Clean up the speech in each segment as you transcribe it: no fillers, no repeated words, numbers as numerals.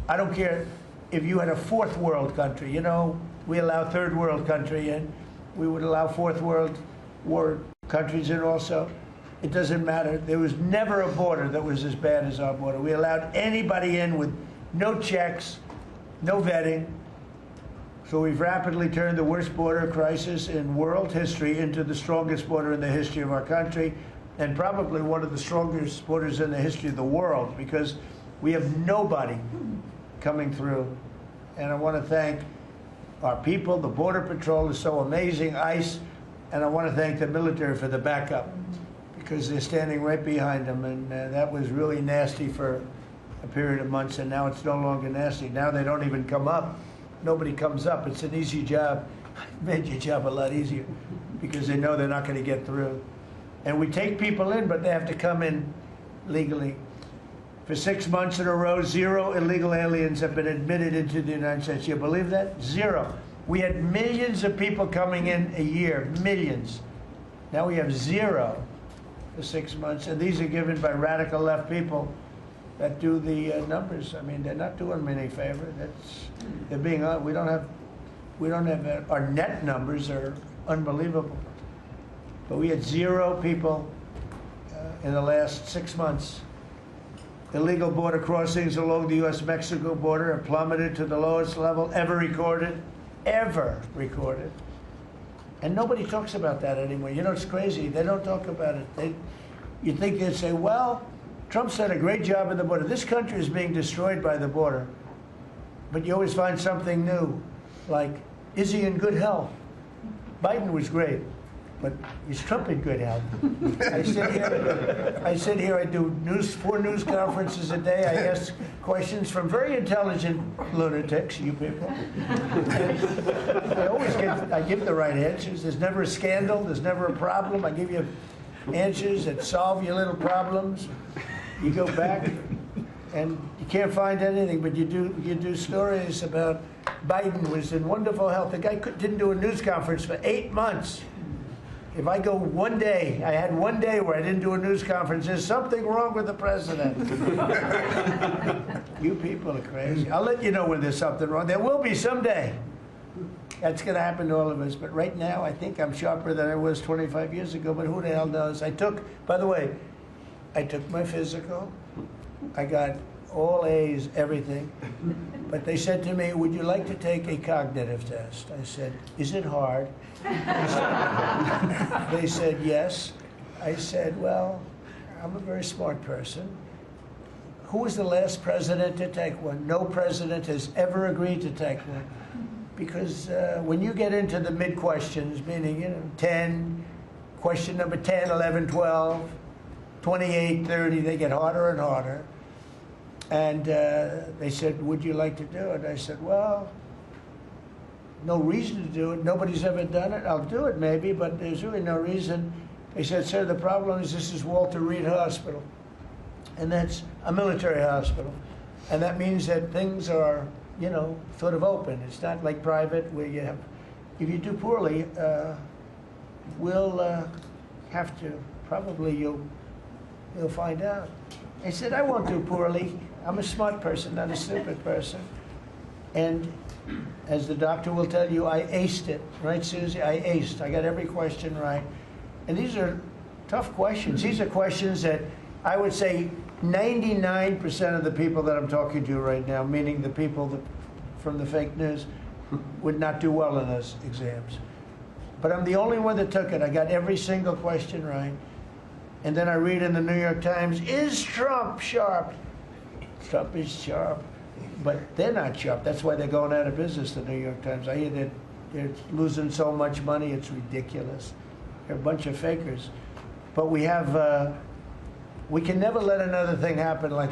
I don't care if you had a fourth world country. You know, we allow third world country in. We would allow fourth world war countries in also. It doesn't matter. There was never a border that was as bad as our border. We allowed anybody in with no checks, no vetting. So we've rapidly turned the worst border crisis in world history into the strongest border in the history of our country, and probably one of the strongest borders in the history of the world, because we have nobody coming through. And I want to thank our people. The Border Patrol is so amazing, ICE, and I want to thank the military for the backup, because they're standing right behind them, and that was really nasty for a period of months, and now it's no longer nasty. Now they don't even come up. Nobody comes up. It's an easy job. It made your job a lot easier, because they know they're not going to get through. And we take people in, but they have to come in legally. For 6 months in a row, 0 illegal aliens have been admitted into the United States. You believe that? 0. We had millions of people coming in a year, millions. Now we have 0 for 6 months, and these are given by radical left people that do the numbers. I mean, they're not doing me any favor. They're being we don't have our net numbers are unbelievable. But we had 0 people in the last 6 months. Illegal border crossings along the U.S.-Mexico border have plummeted to the lowest level ever recorded. And nobody talks about that anymore. You know, it's crazy. They don't talk about it. You'd think they'd say, well, Trump's done a great job at the border. This country is being destroyed by the border. But you always find something new, like, is he in good health? Biden was great, but is Trump in good health? I sit here, I do 4 news conferences a day. I ask questions from very intelligent lunatics, you people. And I give the right answers. There's never a scandal, there's never a problem. I give you answers that solve your little problems. You go back and you can't find anything, but you do stories about Biden was in wonderful health. The guy didn't do a news conference for 8 months. If I go one day, I had one day where I didn't do a news conference, there's something wrong with the president. You people are crazy. I'll let you know when there's something wrong. There will be someday. That's going to happen to all of us. But right now, I think I'm sharper than I was 25 years ago, but who the hell knows? By the way, I took my physical. I got all A's, everything. But they said to me, would you like to take a cognitive test? I said, is it hard? They said, yes. I said, well, I'm a very smart person. Who was the last president to take one? No president has ever agreed to take one. Because when you get into the mid-questions, meaning, 10, question number 10, 11, 12, 28, 30, they get harder and harder. And they said, would you like to do it? I said, well, no reason to do it. Nobody's ever done it. I'll do it maybe, but there's really no reason. They said, sir, the problem is this is Walter Reed Hospital. And that's a military hospital. And that means that things are, sort of open. It's not like private where you have, if you do poorly, we'll have to, probably you'll find out. I said, I won't do poorly. I'm a smart person, not a stupid person. And as the doctor will tell you, I aced it. Right, Susie? I aced. I got every question right. And these are tough questions. These are questions that I would say 99% of the people that I'm talking to right now, meaning the people from the fake news, would not do well in those exams. But I'm the only one that took it. I got every single question right. And then I read in the New York Times, is Trump sharp? Trump is sharp. But they're not sharp. That's why they're going out of business, the New York Times. I hear that they're losing so much money, it's ridiculous. They're a bunch of fakers. But we have, we can never let another thing happen like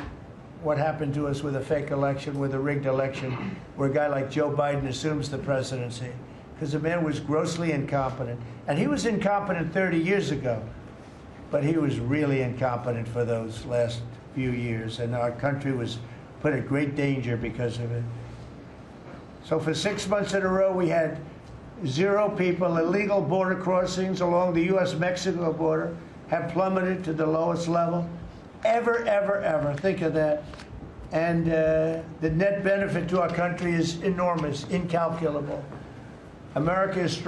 what happened to us with a fake election, with a rigged election, where a guy like Joe Biden assumes the presidency. Because the man was grossly incompetent. And he was incompetent 30 years ago. But he was really incompetent for those last few years. And our country was put at great danger because of it. So for 6 months in a row, we had 0 people. Illegal border crossings along the U.S.-Mexico border have plummeted to the lowest level ever, ever, ever. Think of that. And the net benefit to our country is enormous, incalculable. America is